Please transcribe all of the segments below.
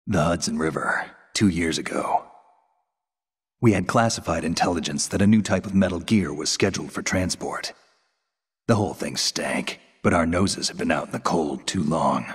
The Hudson River, 2 years ago. We had classified intelligence that a new type of metal gear was scheduled for transport. The whole thing stank, but our noses had been out in the cold too long.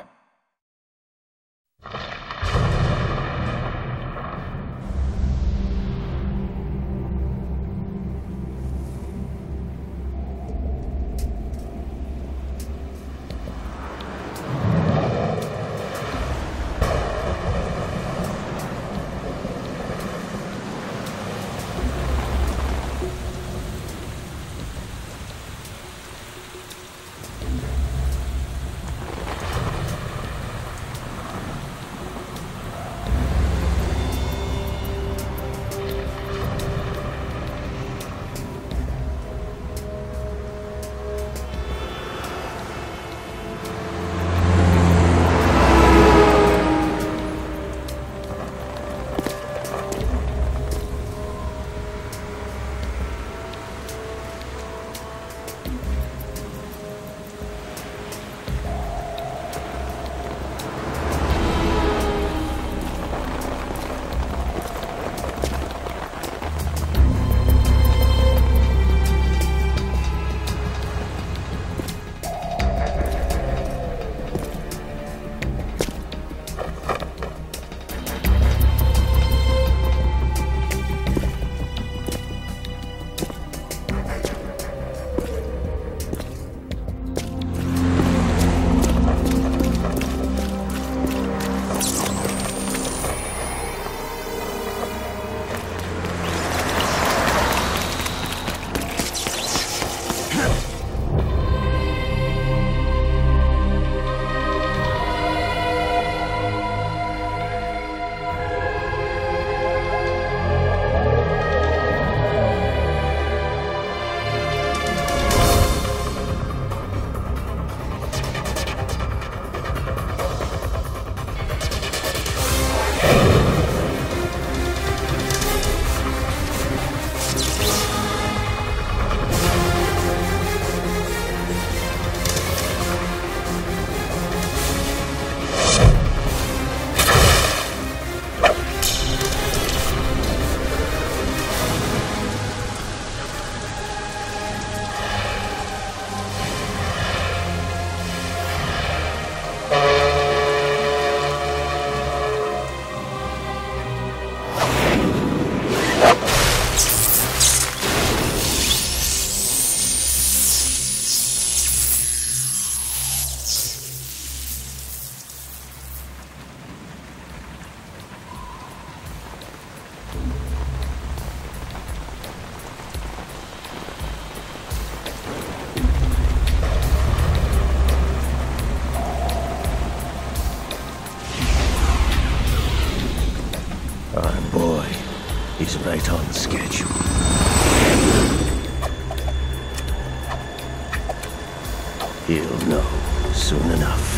Our boy, he's right on schedule. He'll know soon enough.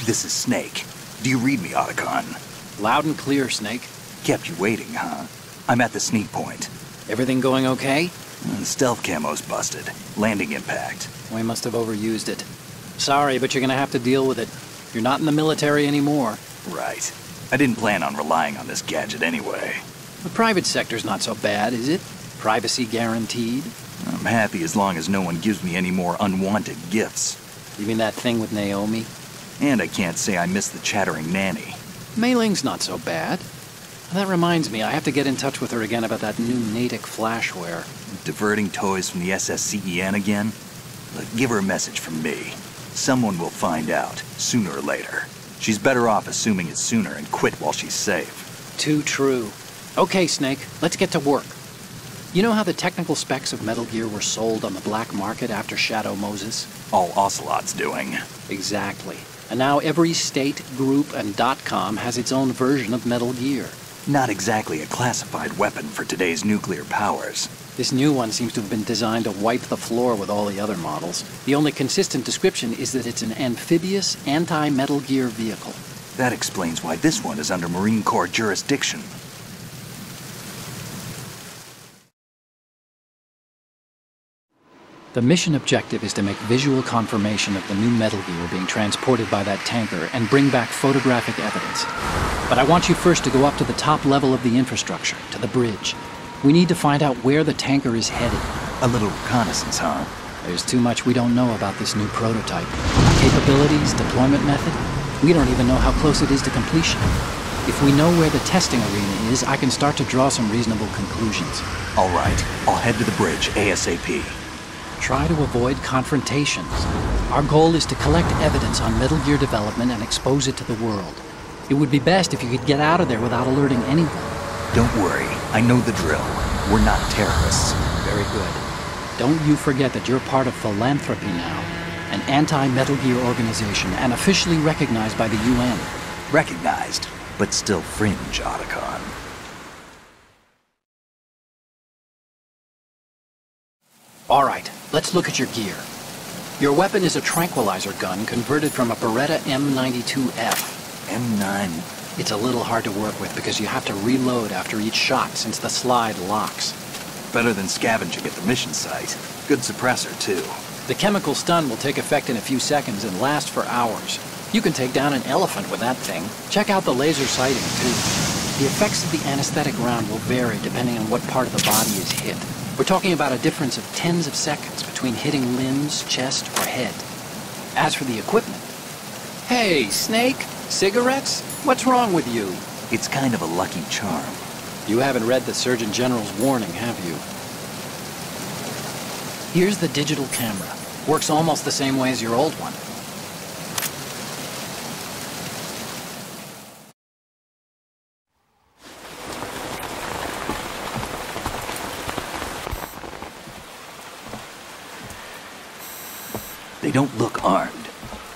This is Snake. Do you read me, Otacon? Loud and clear, Snake. Kept you waiting, huh? I'm at the sneak point. Everything going okay? Stealth camo's busted. Landing impact. We must have overused it. Sorry, but you're gonna have to deal with it. You're not in the military anymore. Right. I didn't plan on relying on this gadget anyway. The private sector's not so bad, is it? Privacy guaranteed? I'm happy as long as no one gives me any more unwanted gifts. You mean that thing with Naomi? And I can't say I miss the chattering nanny. Mei Ling's not so bad. That reminds me, I have to get in touch with her again about that new Natick flashware. Diverting toys from the SSCEN again? Look, give her a message from me. Someone will find out, sooner or later. She's better off assuming it sooner and quit while she's safe. Too true. Okay, Snake, let's get to work. You know how the technical specs of Metal Gear were sold on the black market after Shadow Moses? All Ocelot's doing. Exactly. And now every state, group, and .com has its own version of Metal Gear. Not exactly a classified weapon for today's nuclear powers. This new one seems to have been designed to wipe the floor with all the other models. The only consistent description is that it's an amphibious, anti-Metal Gear vehicle. That explains why this one is under Marine Corps jurisdiction. The mission objective is to make visual confirmation of the new Metal Gear being transported by that tanker and bring back photographic evidence. But I want you first to go up to the top level of the infrastructure, to the bridge. We need to find out where the tanker is headed. A little reconnaissance, huh? There's too much we don't know about this new prototype. Capabilities, deployment method. We don't even know how close it is to completion. If we know where the testing arena is, I can start to draw some reasonable conclusions. All right, I'll head to the bridge ASAP. Try to avoid confrontations. Our goal is to collect evidence on Metal Gear development and expose it to the world. It would be best if you could get out of there without alerting anyone. Don't worry, I know the drill. We're not terrorists. Very good. Don't you forget that you're part of Philanthropy now, an anti-Metal Gear organization and officially recognized by the UN. Recognized, but still fringe, Otacon. All right, let's look at your gear. Your weapon is a tranquilizer gun converted from a Beretta M92F. M9. It's a little hard to work with because you have to reload after each shot since the slide locks. Better than scavenging at the mission site. Good suppressor, too. The chemical stun will take effect in a few seconds and last for hours. You can take down an elephant with that thing. Check out the laser sighting, too. The effects of the anesthetic round will vary depending on what part of the body is hit. We're talking about a difference of tens of seconds between hitting limbs, chest, or head. As for the equipment... Hey, Snake! Cigarettes? What's wrong with you? It's kind of a lucky charm. You haven't read the Surgeon General's warning, have you? Here's the digital camera. Works almost the same way as your old one. They don't look armed.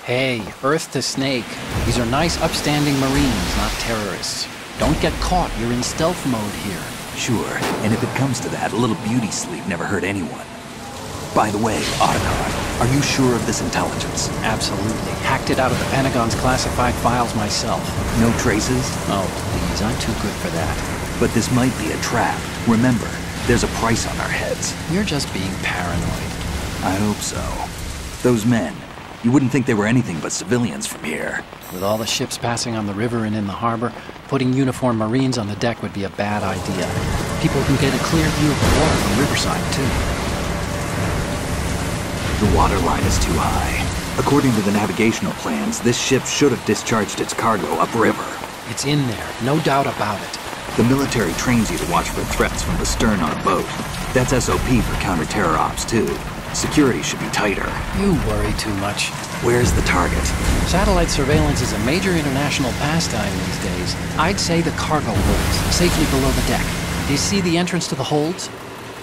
Hey, Earth to Snake. These are nice, upstanding Marines, not terrorists. Don't get caught. You're in stealth mode here. Sure, and if it comes to that, a little beauty sleep never hurt anyone. By the way, Otacon, are you sure of this intelligence? Absolutely. Hacked it out of the Pentagon's classified files myself. No traces? Oh, please, I'm too good for that. But this might be a trap. Remember, there's a price on our heads. You're just being paranoid. I hope so. Those men, you wouldn't think they were anything but civilians from here. With all the ships passing on the river and in the harbor, putting uniformed Marines on the deck would be a bad idea. People can get a clear view of the water from Riverside, too. The water line is too high. According to the navigational plans, this ship should have discharged its cargo upriver. It's in there, no doubt about it. The military trains you to watch for threats from the stern on a boat. That's SOP for counter-terror ops, too. Security should be tighter. You worry too much. Where's the target? Satellite surveillance is a major international pastime these days. I'd say the cargo holds, safely below the deck. Do you see the entrance to the holds?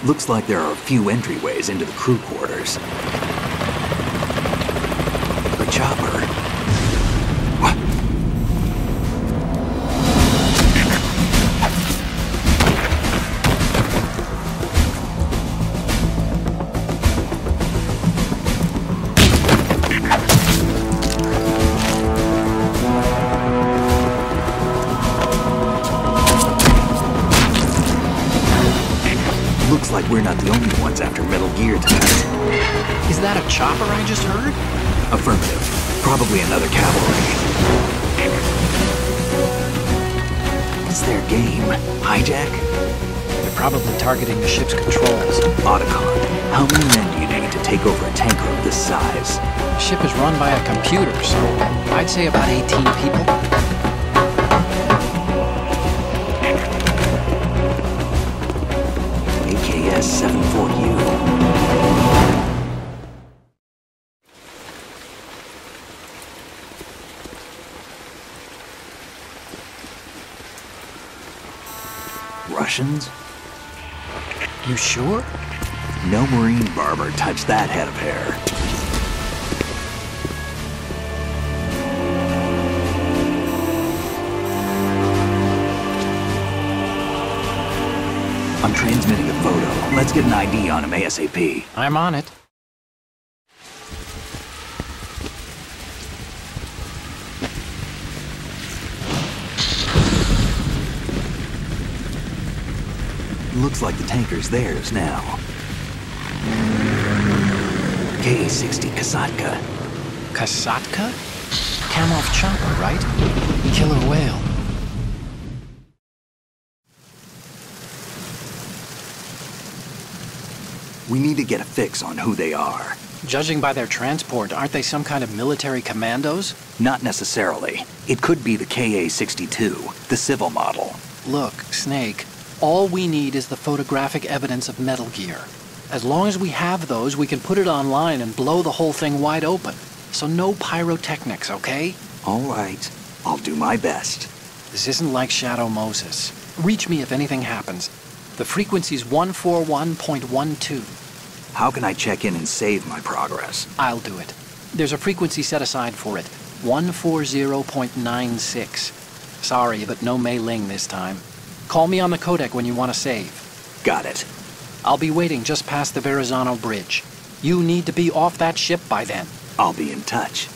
Looks like there are a few entryways into the crew quarters. The chopper. What? Looks like we're not the only ones after Metal Gear tonight. Is that a chopper I just heard? Affirmative. Probably another cavalry. What's their game? Hijack? They're probably targeting the ship's controls. Otacon, how many men do you need to take over a tanker of this size? The ship is run by a computer, so I'd say about 18 people. AKS 74U. Russians? You sure? No marine barber touched that head of hair. I'm transmitting a photo. Let's get an ID on him ASAP. I'm on it. Looks like the tanker's theirs now. Ka-60 Kasatka. Kasatka? Kamov chopper, right? Killer whale. We need to get a fix on who they are. Judging by their transport, aren't they some kind of military commandos? Not necessarily. It could be the Ka-62, the civil model. Look, Snake, all we need is the photographic evidence of Metal Gear. As long as we have those, we can put it online and blow the whole thing wide open. So no pyrotechnics, okay? All right. I'll do my best. This isn't like Shadow Moses. Reach me if anything happens. The frequency's 141.12. How can I check in and save my progress? I'll do it. There's a frequency set aside for it. 140.96. Sorry, but no Mei Ling this time. Call me on the codec when you want to save. Got it. I'll be waiting just past the Verrazano Bridge. You need to be off that ship by then. I'll be in touch.